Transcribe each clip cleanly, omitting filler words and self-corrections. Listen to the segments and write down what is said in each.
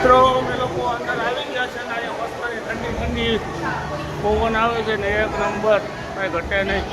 મિત્રો અમે લોકો અંદર આવી ગયા છે ને અહીંયા મસ્તની ઠંડી ઠંડી પવન આવે છે ને એક નંબર કાંઈ ઘટે નહીં.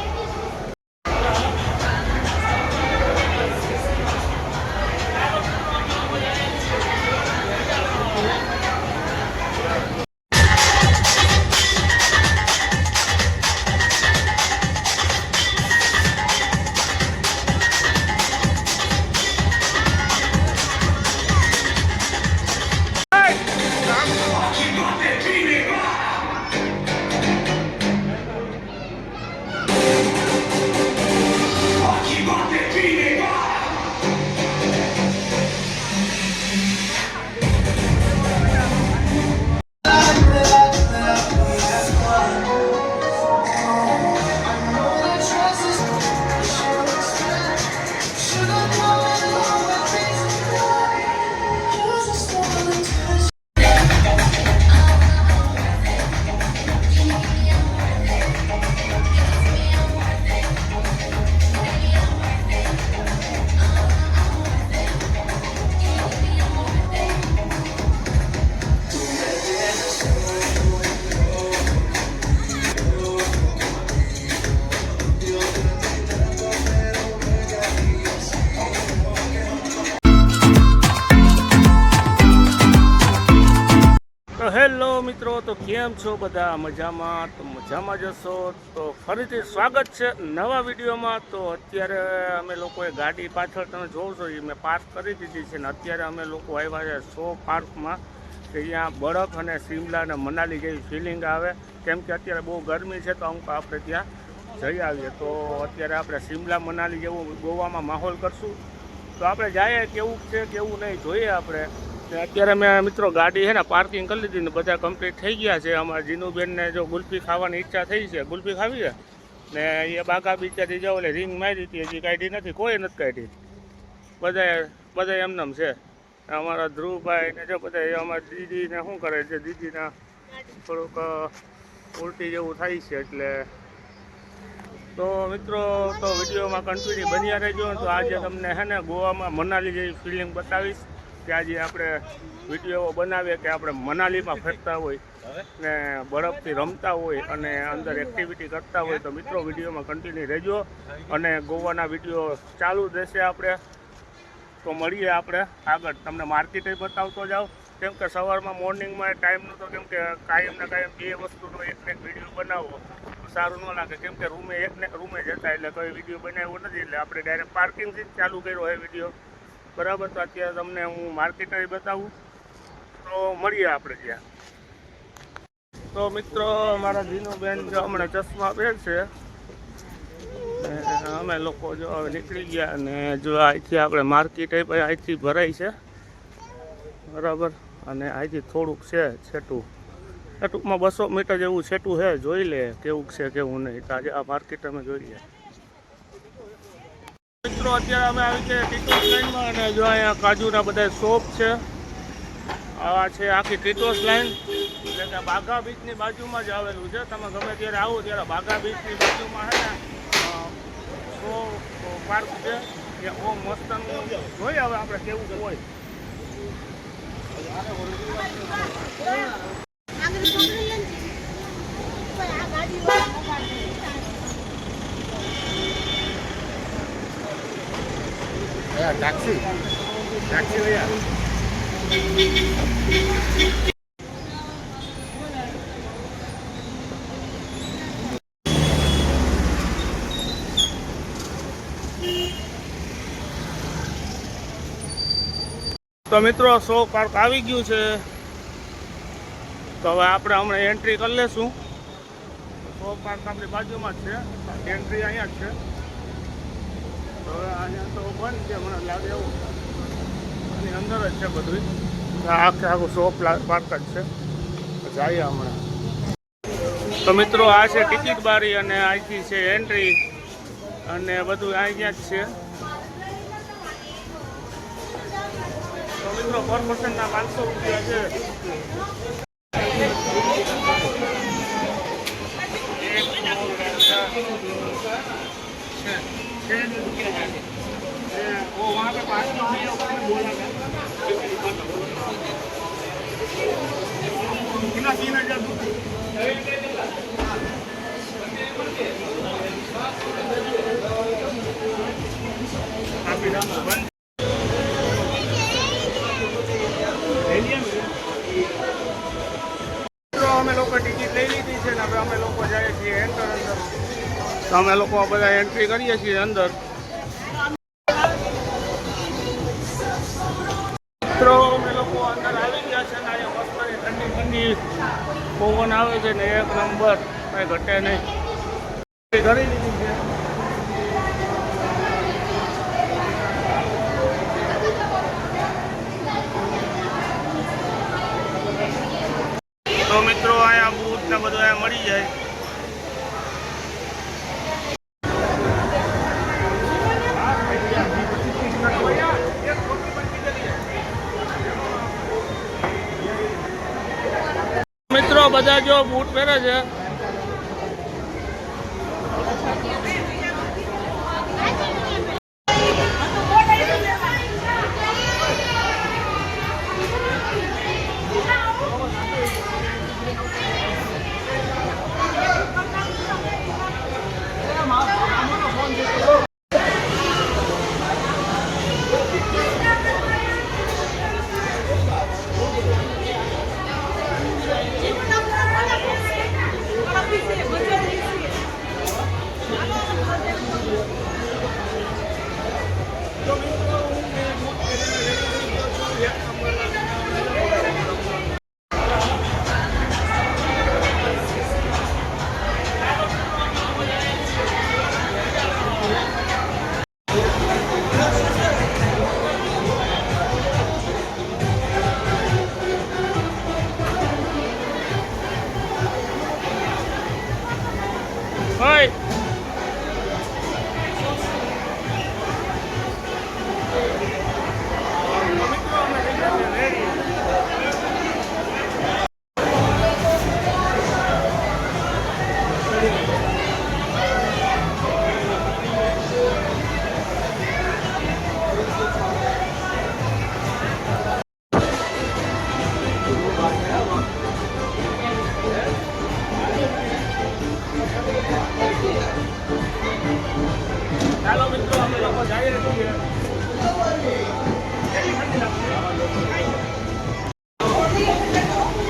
હેલો મિત્રો, તો કેમ છો બધા? મજામાં? તો મજામાં જશો તો ફરીથી સ્વાગત છે નવા વિડીયોમાં. તો અત્યારે અમે લોકોએ ગાડી પાછળ તમે જોવો છો એ મેં પાર્ક કરી દીધી છે ને અત્યારે અમે લોકો આવ્યા છે સો પાર્કમાં કે અહીંયા બરફ અને શિમલા અને મનાલી જેવી ફિલિંગ આવે, કેમ કે અત્યારે બહુ ગરમી છે તો અમુક આપણે ત્યાં જઈ આવીએ. તો અત્યારે આપણે શિમલા મનાલી જેવું ગોવામાં માહોલ કરશું. તો આપણે જઈએ કેવું છે કેવું નહીં જોઈએ આપણે. અત્યારે મેં મિત્રો ગાડી છે ને પાર્કિંગ કરી લીધી ને બધા કમ્પ્લીટ થઈ ગયા છે. અમારા જીનુબેનને જો ગુલ્ફી ખાવાની ઈચ્છા થઈ છે, ગુલ્ફી ખાવી છે ને એ બાગા બીચાથી જાઓ એટલે રિંગ મારી હતી, હજી કાઢી નથી, કોઈ નથી કાઢી, બધા એમનેમ છે. અમારા ધ્રુવભાઈ ને જો બધા અમારા દીદીને શું કરે છે, દીદીના થોડુંક ઉલટી જેવું થાય છે એટલે. તો મિત્રો તો વિડીયોમાં કન્ટિન્યુ બન્યા રહેજો. તો આજે તમને છે ને ગોવામાં મનાલી જેવી ફિલિંગ બતાવીશ કે આજે આપણે વિડીયો બનાવીએ કે આપણે મનાલીમાં ફરતા હોય ને બરફથી રમતા હોય અને અંદર એક્ટિવિટી કરતા હોય. તો મિત્રો વિડીયોમાં કન્ટિન્યુ રહેજો અને ગોવાના વિડીયો ચાલુ રહેશે આપણે. તો મળીએ આપણે આગળ, તમને માર્કેટે બતાવતો જાઓ, કેમ કે સવારમાં મોર્નિંગમાં ટાઈમ નહોતો, કેમ કે કાયમ ને કાયમ બે વસ્તુનો એક વિડીયો બનાવો સારું ન લાગે, કેમ કે રૂમે જતા એટલે કોઈ વિડીયો બનાવ્યો નથી એટલે આપણે ડાયરેક્ટ પાર્કિંગથી જ ચાલુ કર્યો હોય વિડીયો, બરાબર. તો અત્યારે તમને હું માર્કેટ બતાવું, તો મળીએ આપણે ત્યાં. તો મિત્રો અમારા જીનુબેન જો હમણાં ચશ્મા પહેરશે, અમે લોકો જો હવે નીકળી ગયા અને જો અહીંથી આપણે માર્કેટ અહીંથી ભરાય છે, બરાબર. અને અહીંથી થોડુંક છે છેટું, ટૂંકમાં 200 મીટર જેવું છેટું છે, જોઈ લે કેવું છે કેવું નહીં. તો આજે આ માર્કેટ અમે જોઈએ. મિત્રો અત્યારે અમે આવી છે ટીટોસ લાઈનમાં અને જો અહીંયા કાજુના બધા શોપ છે. આ છે આખી ટીટોસ લાઈન, એટલે કે બાઘા બીચની બાજુમાં જ આવેલું છે. તમે ગમે ત્યારે આવો ત્યારે બાઘા બીચની બાજુમાં છે ને શો પાર્ક છે, એ બહુ મસ્ત જોઈએ. હવે આપણે કેવું હોય ટેક્સી ભૈયા. તો મિત્રો સો પાર્ક આવી ગયું છે. તો હવે આપણે હમણાં એન્ટ્રી કરી લેશું. સો પાર્ક આપણી બાજુમાં જ છે, એન્ટ્રી અહીંયા જ છે. તો હવે અહીંયા તો બંધ છે મને લાગે એવું, એની અંદર જ છે બધું, આખું સો પાર્ક જ છે. જઈએ હમણાં. તો મિત્રો આ છે ટિકિટ બારી અને અહીંથી છે એન્ટ્રી અને બધું અહીંયા જ છે. તો મિત્રો પર પર્સનના 500 રૂપિયા છે. वो वहाँ पे 5 बोला था। અમે લોકો ટિકિટ લઈ લીધી છે ને હવે અમે લોકો જઈએ છીએ એન્ટર અંદર. તો અમે લોકો બધા એન્ટ્રી કરીએ છીએ અંદર. મિત્રો અમે લોકો અંદર આવી ગયા છે ને અહીંયા મસ્ત ઠંડી ઠંડી પવન આવે છે ને એક નંબર કંઈ ઘટે નહીં. કરી દીધી છે. તો મિત્રો અહીંયા બૂટ ને બધું અહીંયા મળી જાય. મિત્રો બધા જો બૂટ પહેરે છે. Hey! ચાલો મિત્રો અમે લોકો જઈએ છીએ.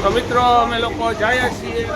તો મિત્રો અમે લોકો જઈએ છીએ.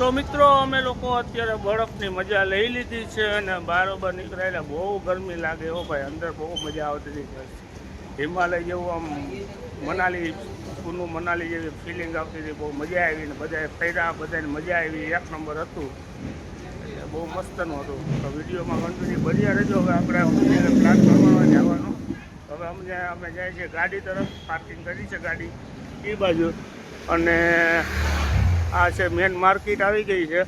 તો મિત્રો અમે લોકો અત્યારે બરફની મજા લઈ લીધી છે અને બહાર નીકળાયેલા બહુ ગરમી લાગે હો ભાઈ, અંદર બહુ મજા આવતી હતી. હિમાલય જેવું આમ મનાલી કુનું મનાલી જેવી ફિલિંગ આવતી હતી, બહુ મજા આવી ને બધાએ ફર્યા, બધાને મજા આવી, એક નંબર હતું, એટલે બહુ મસ્તનું હતું. તો વિડીયોમાં કન્ટિન્યુ બન્યા રહેજો. હવે આપણે પ્લાન કરવાનો જવાનું. હવે અમે જાય છે ગાડી તરફ, પાર્કિંગ કરી છે ગાડી એ બાજુ, અને આ છે મેન માર્કેટ આવી ગઈ છે.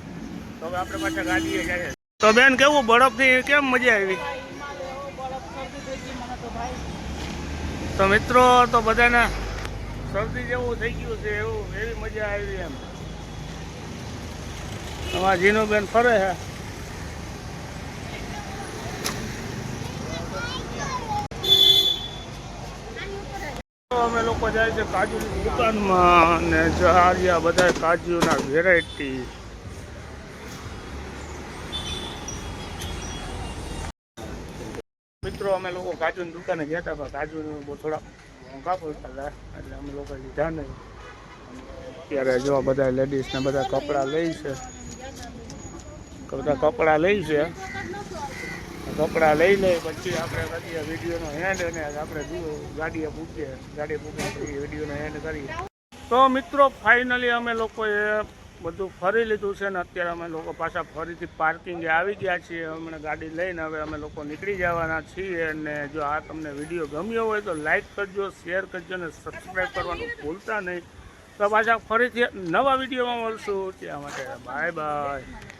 તો હવે આપણે પાછા ગાડીએ જઈએ. તો બેન કેવું બરફની કેમ મજા આવી? તો મિત્રો તો બધાને શરદી જેવું થઈ ગયું છે, એવી મજા આવી એમ. અમારા જીનુબેન ફરે છે. અમે લોકો જાય છે કાજુની દુકાનમાં અને જહારિયા બધા કાજુના વેરાયટી. મિત્રો અમે લોકો કાજુની દુકાને ગયા હતા, પણ કાજુનું બહુ થોડા મોંઘા પડતા હતા એટલે અમે લોકો લીધા નહીં. અત્યારે જો બધા લેડીઝને બધા કપડાં લઈ છે, કપડાં લઈ છે. કપડાં લઈ લઈએ પછી આપણે કરીએ વિડીયોનો હેન્ડ, અને આપણે ગાડીએ પૂછીએ, ગાડી પૂછીએ પછી વિડીયોનો હેન્ડ કરીએ. તો મિત્રો ફાઇનલી અમે લોકોએ બધું ફરી લીધું છે ને અત્યારે અમે લોકો પાછા ફરીથી પાર્કિંગે આવી ગયા છીએ. હમણાં ગાડી લઈને હવે અમે લોકો નીકળી જવાના છીએ. અને જો આ તમને વિડીયો ગમ્યો હોય તો લાઈક કરજો, શેર કરજો અને સબસ્ક્રાઈબ કરવાનું ભૂલતા નહીં. તો પાછા ફરીથી નવા વિડીયોમાં મળશું. ત્યાં માટે બાય બાય.